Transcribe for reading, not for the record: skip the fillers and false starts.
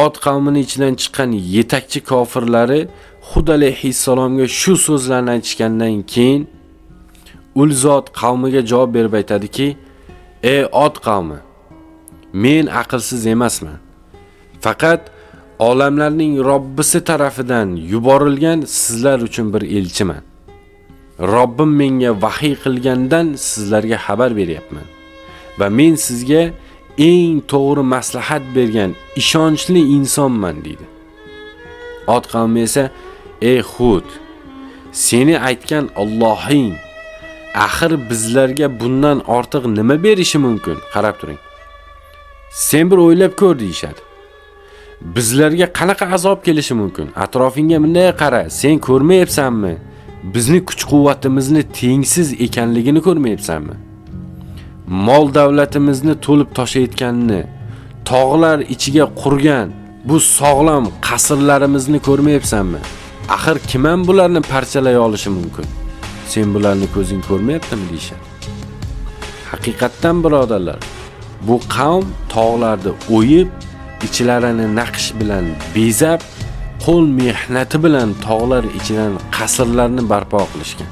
Ot qavmini ichidan chiqqan yetakchi kofirlari Hud alayhissalomga shu so'zlarni aytishgandan keyin ul zot qavmiga javob berib aytadiki: "Ey ot qavmi, men aqlsiz emasman. Faqat olamlarning Robbisi tarafidan yuborilgan sizlar uchun bir elchiman. Robbim menga vahiy qilgandan sizlarga xabar beryapman va men sizga eng to'g'ri maslahat bergan ishonchli insonman" dedi. Ot qavmi esa: "Ey Hud, seni aytgan Allohing axir bizlarga bundan ortiq nima berishi mumkin? Qarab turing. Sen bir o'ylab ko'r" deyshadi. Bizlarga qanaqa azob kelishi mumkin? Atrofingga bunday qara, sen ko'rmayapsanmi? Bizni kuch-quvvatimizni tengsiz ekanligini ko'rmayapsanmi? Mol davlatimizni to'lib toshayotganini, tog'lar ichiga qurgan bu sog'lom qasrlarimizni ko'rmayapsanmi? Axir kim ham bularni parchalay olishi mumkin? Sen bularni ko'zing ko'rmayaptimi deyshadi. Haqiqatdan birodarlar, bu qavm tog'larda o'yib, ichlarini naqsh bilan bezab, qo'l mehnati bilan tog'lar ichidan qasrlarni barpo qilishgan.